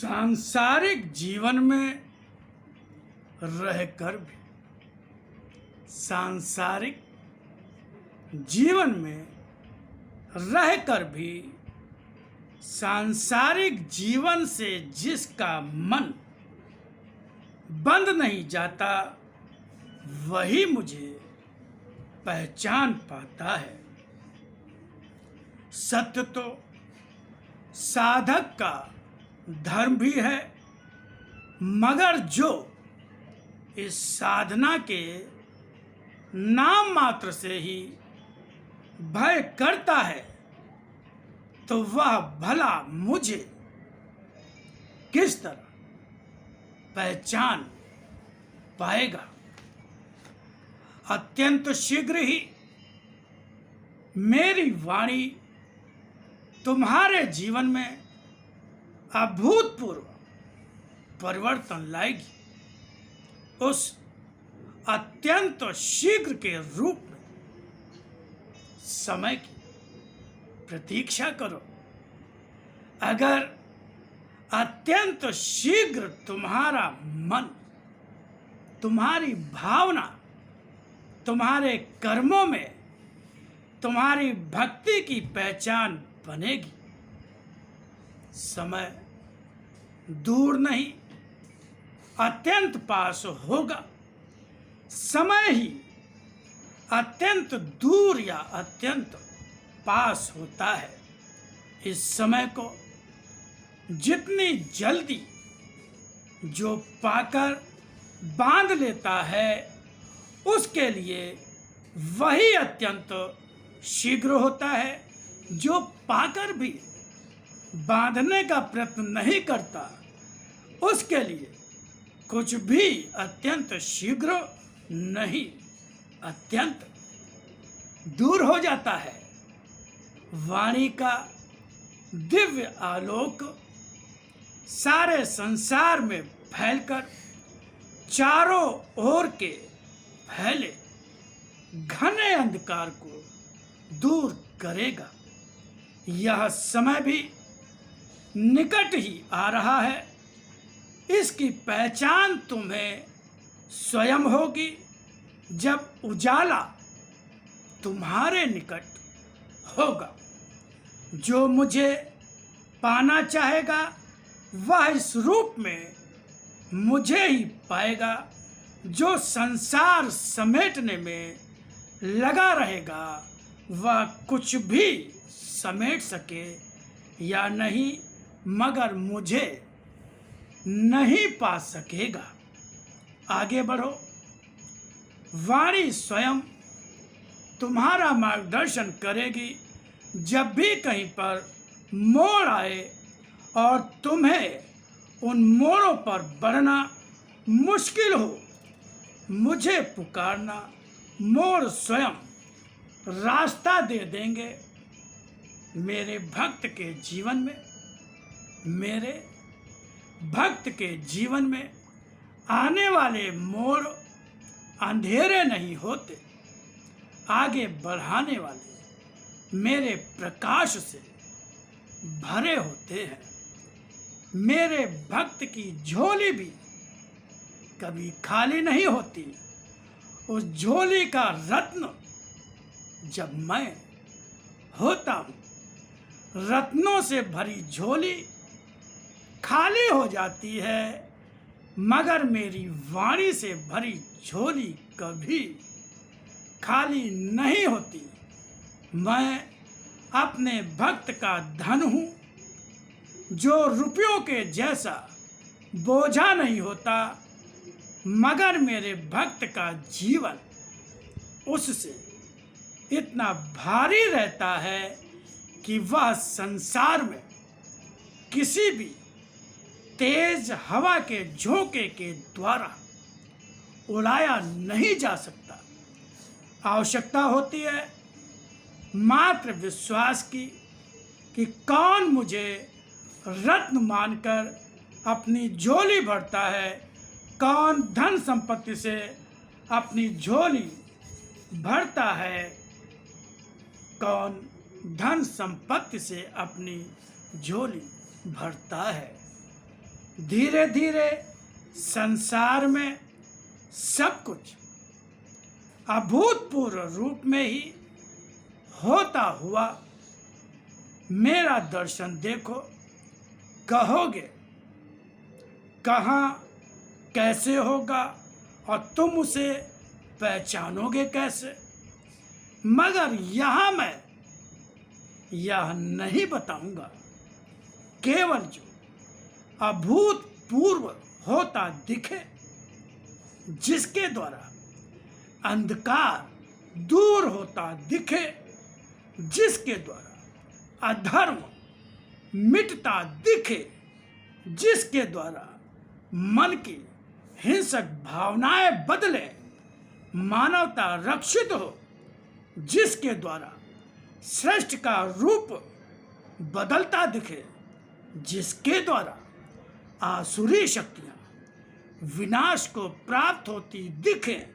सांसारिक जीवन में रहकर भी सांसारिक जीवन में रहकर भी सांसारिक जीवन से जिसका मन बंद नहीं जाता वही मुझे पहचान पाता है। सत्य तो साधक का धर्म भी है, मगर जो इस साधना के नाम मात्र से ही भय करता है तो वह भला मुझे किस तरह पहचान पाएगा। अत्यंत शीघ्र ही मेरी वाणी तुम्हारे जीवन में अभूतपूर्व परिवर्तन लाएगी। उस अत्यंत शीघ्र के रूप में समय की प्रतीक्षा करो। अगर अत्यंत शीघ्र तुम्हारा मन, तुम्हारी भावना, तुम्हारे कर्मों में तुम्हारी भक्ति की पहचान बनेगी, समय दूर नहीं अत्यंत पास होगा। समय ही अत्यंत दूर या अत्यंत पास होता है। इस समय को जितनी जल्दी जो पाकर बांध लेता है उसके लिए वही अत्यंत शीघ्र होता है। जो पाकर भी बांधने का प्रयत्न नहीं करता उसके लिए कुछ भी अत्यंत शीघ्र नहीं, अत्यंत दूर हो जाता है। वाणी का दिव्य आलोक सारे संसार में फैलकर चारों ओर के फैले घने अंधकार को दूर करेगा। यह समय भी निकट ही आ रहा है। इसकी पहचान तुम्हें स्वयं होगी जब उजाला तुम्हारे निकट होगा। जो मुझे पाना चाहेगा वह इस रूप में मुझे ही पाएगा। जो संसार समेटने में लगा रहेगा वह कुछ भी समेट सके या नहीं, मगर मुझे नहीं पा सकेगा। आगे बढ़ो। वाणी स्वयं तुम्हारा मार्गदर्शन करेगी। जब भी कहीं पर मोड़ आए और तुम्हें उन मोड़ों पर बढ़ना मुश्किल हो, मुझे पुकारना, मोड़ स्वयं रास्ता दे देंगे। मेरे भक्त के जीवन में, मेरे भक्त के जीवन में आने वाले मोड़ अंधेरे नहीं होते, आगे बढ़ाने वाले मेरे प्रकाश से भरे होते हैं। मेरे भक्त की झोली भी कभी खाली नहीं होती। उस झोली का रत्न जब मैं होता हूँ, रत्नों से भरी झोली खाली हो जाती है, मगर मेरी वाणी से भरी झोली कभी खाली नहीं होती। मैं अपने भक्त का धन हूँ जो रुपयों के जैसा बोझा नहीं होता, मगर मेरे भक्त का जीवन उससे इतना भारी रहता है कि वह संसार में किसी भी तेज हवा के झोंके के द्वारा उड़ाया नहीं जा सकता। आवश्यकता होती है मात्र विश्वास की कि कौन मुझे रत्न मानकर अपनी झोली भरता है, कौन धन संपत्ति से अपनी झोली भरता है, कौन धन संपत्ति से अपनी झोली भरता है। धीरे धीरे संसार में सब कुछ अभूतपूर्व रूप में ही होता हुआ मेरा दर्शन देखो। कहोगे कहाँ कैसे होगा और तुम उसे पहचानोगे कैसे? मगर यहाँ मैं यह नहीं बताऊंगा, केवल जो अभूतपूर्व होता दिखे, जिसके द्वारा अंधकार दूर होता दिखे, जिसके द्वारा अधर्म मिटता दिखे, जिसके द्वारा मन की हिंसक भावनाएं बदले, मानवता रक्षित हो, जिसके द्वारा श्रेष्ठ का रूप बदलता दिखे, जिसके द्वारा आसुरी शक्तियां विनाश को प्राप्त होती दिखे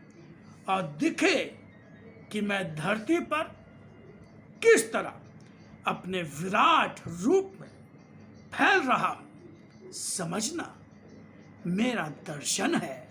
और दिखे कि मैं धरती पर किस तरह अपने विराट रूप में फैल रहा हूं। समझना मेरा दर्शन है।